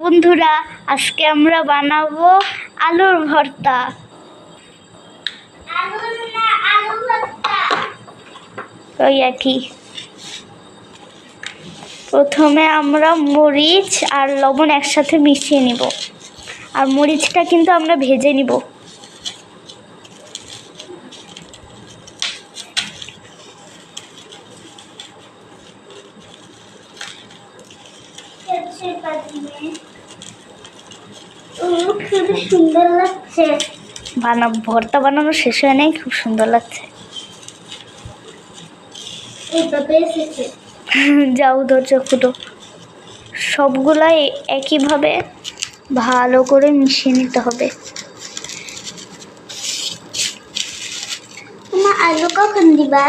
বন্ধুরা, আজকে আমরা বানাবো আলুর ভর্তা। ওই একই। প্রথমে আমরা মরিচ আর লবণ একসাথে মিশিয়ে নিব, আর মরিচটা কিন্তু আমরা ভেজে নিব। খুব সুন্দর লাগছে। ভর্তা বানানো শেষ হয় নাই, খুব সুন্দর লাগছে। যাও ধৈর্য ফুটো। সবগুলাই একইভাবে ভালো করে মিশিয়ে নিতে হবে। আলু কখন দিবা?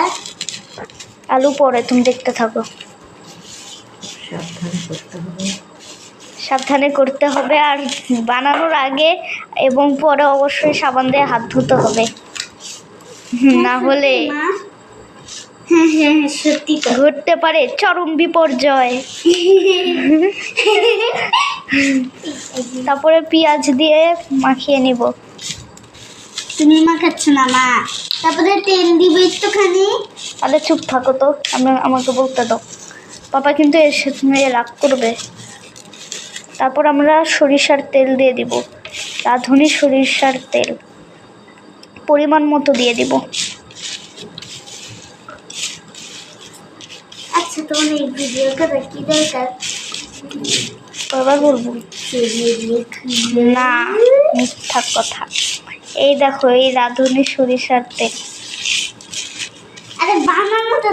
আলু পরে, তুমি দেখতে থাকো। সাবধানে করতে হবে, আর বানানোর আগে এবং পরে অবশ্যই সাবান দিয়ে হাত ধুতে হবে, না হলে সত্যি ঘটতে পারে চরম বিপর্যয়। তারপরে পেঁয়াজ দিয়ে মাখিয়ে নিব। তুমি মাখাচ্ছ না মা? তারপরে তেল দিবে একটুখানি। তাহলে চুপ থাকো তো, আমাকে বলতে দাও। পাপা কিন্তু এর সাথে রাগ করবে। তারপর আমরা সরিষার তেল দিয়ে দিব, রাঁধুনি সরিষার তেল পরিমাণ মতো দিয়ে দিব। আচ্ছা, তোমার এই ভিডিও করা কি দরকার? বাবা বলবো না, মিথ্যা কথা। এই দেখো, এই রাঁধুনি সরিষার তেল। আরে বানানো তো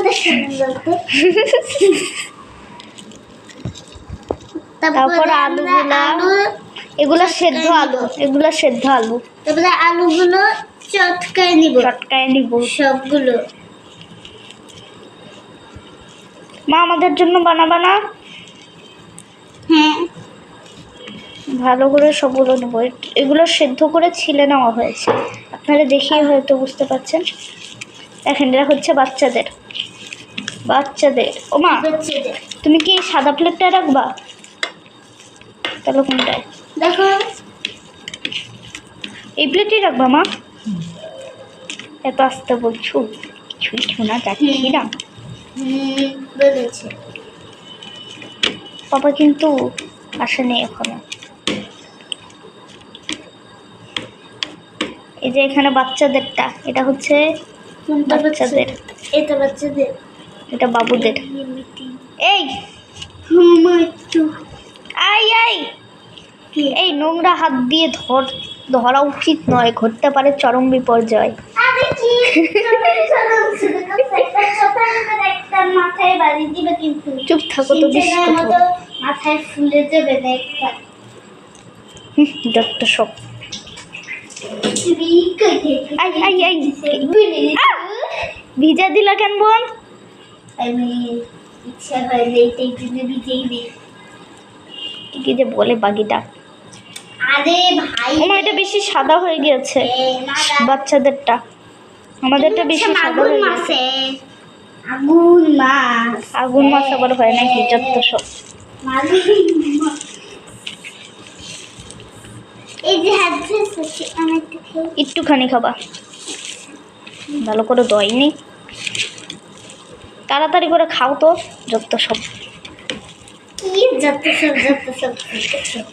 তারপর আলুগুলা, এগুলা সেদ্ধ আলু, এগুলা সেদ্ধ আলু। তারপরে আলুগুলো চটকায় নিব সবগুলো। মা আমাদের জন্য বানাবা না? হ্যাঁ, ভালো করে সবগুলো নেব। এগুলো সেদ্ধ করে ছিলে নেওয়া হয়েছে, আপনারা দেখেই হয়তো বুঝতে পারছেন। দেখেন, এটা হচ্ছে বাচ্চাদের। ও মা, তুমি কি সাদা প্লেটটা রাখবা? তাহলে কোনটায়? দেখো, এই প্লেটই রাখবা মা। এত আসতে বলছো, কিছুই শোনা যাচ্ছি না। বলেছে পাপা কিন্তু আসেনি এখনো। এই যে এখানে বাচ্চাদেরটা, এটা হচ্ছে বাচ্চাদের, এটা বাচ্চাদের, এটা বাবুদের। এই এই নোংরা হাত দিয়ে ধরা উচিত নয়, ঘটতে পারে চরম বিপর্যয়। চুপ থাকো তো, মাথায় ফুলে যাবে যত সব। ভিজা দিলা কেন বোন? ইচ্ছা হয় কি যে বলে বাকিটা। আরে ভাই, এটা বেশি সাদা হয়ে গিয়েছে বাচ্চাদেরটা, আমাদেরটা বেশি সাদা হয়ে গেছে। আগুন মাছ আবার হয় নাকি যত সব। একটুখানি খাবা, ভালো করে দইনি। তাড়াতাড়ি করে খাও তো, যত সব।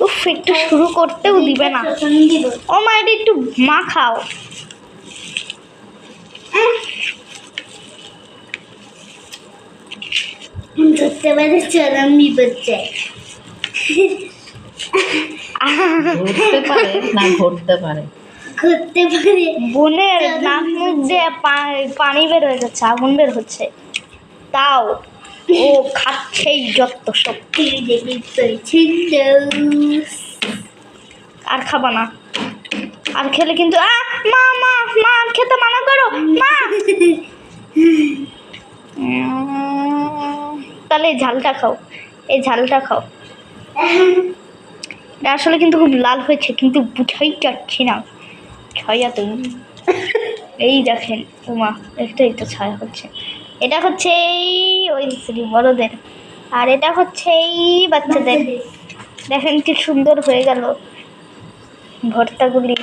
উফ, একটু শুরু করতেও দিবে না। ও মা, এটা একটু মা খাও। ধরতে পারে চরম বিপর্যয়। ঘটতে পারে বোনের নাক মুখ দিয়ে পানি বের হয়ে যাচ্ছে, আগুন বের হচ্ছে, তাও ও খাচ্ছেই যত সব। আর খাবা না, আর খেলে কিন্তু মা মা মা খেতে মানা করো মা। তাহলে এই ঝালটা খাও, এই ঝালটা খাও। এটা আসলে কিন্তু খুব লাল হয়েছে, কিন্তু বুঝাই যাচ্ছি না। ছয়া তুমি এই দেখেন, উমা একটাই তো ছায়া হচ্ছে। এটা হচ্ছে এই ওই বড়দের, আর এটা হচ্ছে এই বাচ্চাদের। দেখেন কি সুন্দর হয়ে গেল ভর্তাগুলি।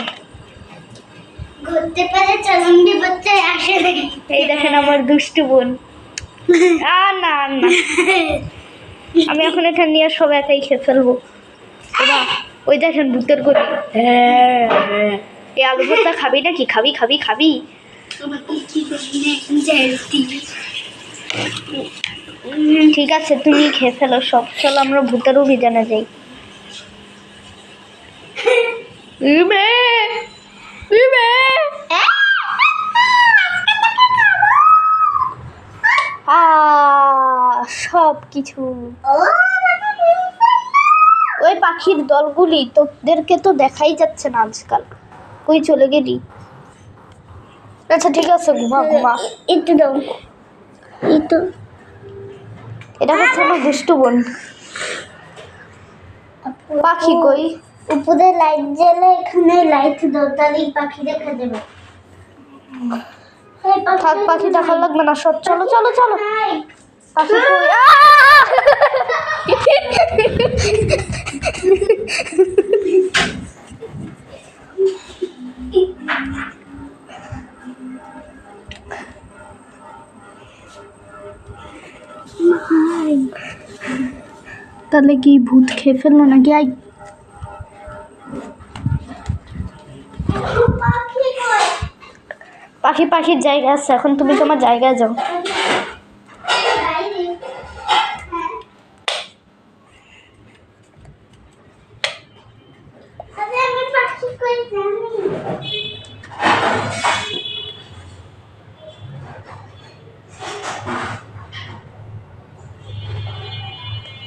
ঘুরতে পারে চরমবি বাচ্চায় আসে। এই দেখেন আমার দুষ্টু বোন। না না, আমি এখন এটা নিয়ে সব একাই খেয়ে ফেলবো। ওই দেখেন ভূতের গলি। এই আলু ভর্তা খাবি নাকি? খাবি খাবি খাবি। ঠিক আছে, তুমি খেয়ে ফেলো সব। চলো আমরা ভূতের অভিযানে যাই। সব কিছু ওই পাখির দলগুলি তোদেরকে তো দেখাই যাচ্ছে না আজকাল। কই চলে গেলি? আচ্ছা ঠিক আছে, ঘুমা ঘুমা। একটু দাও, একটু। এটা হচ্ছে আমার দুষ্টু বোন। পাখি কই? উপরে লাইট জ্বলে, এখানে লাইট দাও, তাহলেই পাখি দেখা যাবে। থাক, পাখি দেখা লাগবে না, সব। চলো চলো চলো। পাখি কই? তাহলে কি ভূত খেয়ে ফেললো নাকি? পাখি পাখির জায়গা আছে, এখন তুমি তোমার জায়গায় যাও।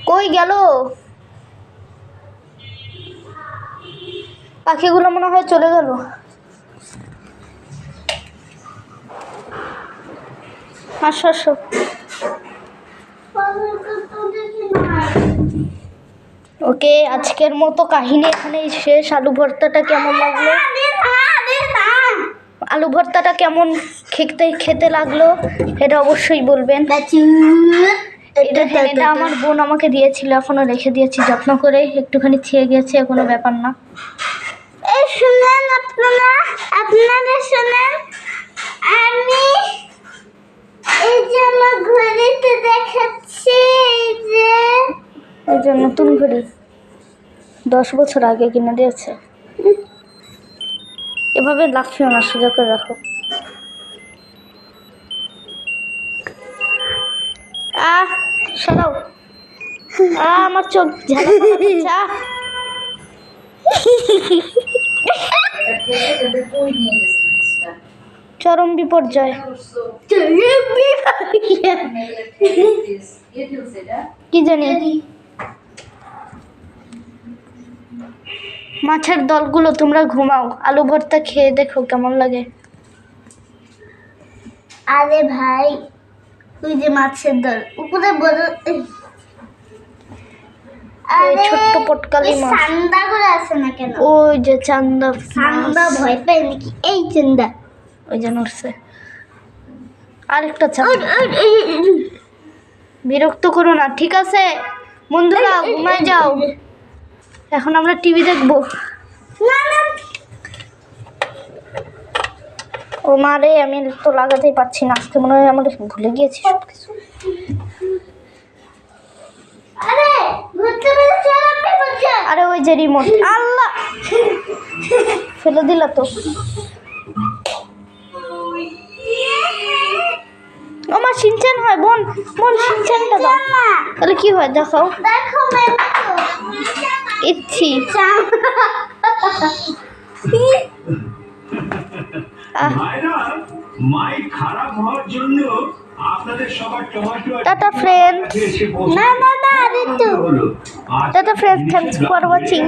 কই গেল পাখিগুলো? মনে হয় চলে গেল। আসো আসো। ওকে, আজকের মতো কাহিনী এখানেই শেষ। আলু ভর্তাটা কেমন লাগলো? আলু ভর্তাটা কেমন খেতে লাগলো এটা অবশ্যই বলবেন। এটা আমার বোন আমাকে দিয়েছিল, এখনো রেখে দিয়েছি যত্ন করে। একটুখানি ছেয়ে গেছে, কোনো ব্যাপার না। এই শুনেন, আপনারা শুনেন, আমি এই যে আমার ঘড়িতে দেখাচ্ছি, এই যে নতুন ঘড়ি 10 বছর আগে কিনে দিয়েছে। এভাবে লাফিও না, সোজা করে রাখো। সরাও। আমার চোখ চরম বিপর্যয়। কি জানি, মাছের দলগুলো তোমরা ঘুমাও, আলু ভর্তা খেয়ে দেখো কেমন লাগে। আরে ভাই, ওই যে মাছের দল উপরে বড়, ছোট্ট পটকালি মাছ। চান্দা করে আছে না কেন? ওই যে চান্দা। চান্দা ভয় পায় নাকি? এই চান্দা ওই যে নড়ছে। আরেকটা চান্দা। বিরক্ত করো না, ঠিক আছে বন্ধুরা, ঘুমায় যাও। এখন আমরা টিভি দেখবো। ও মারে, আমি তো লাগাতেই পারছি না, আজকে মনে হয় আমরা ভুলে গিয়েছি সবকিছু। আরে ওই যে রিমোট, আল্লাহ ফেলে দিলা তো। আমার শিনচান হয়, বোন বোন শিনচানটা দাও। তাহলে কি হয় দেখাও। ইচ্ছি টাটা ফ্রেন্ড। না না না, tata friend, thanks for watching.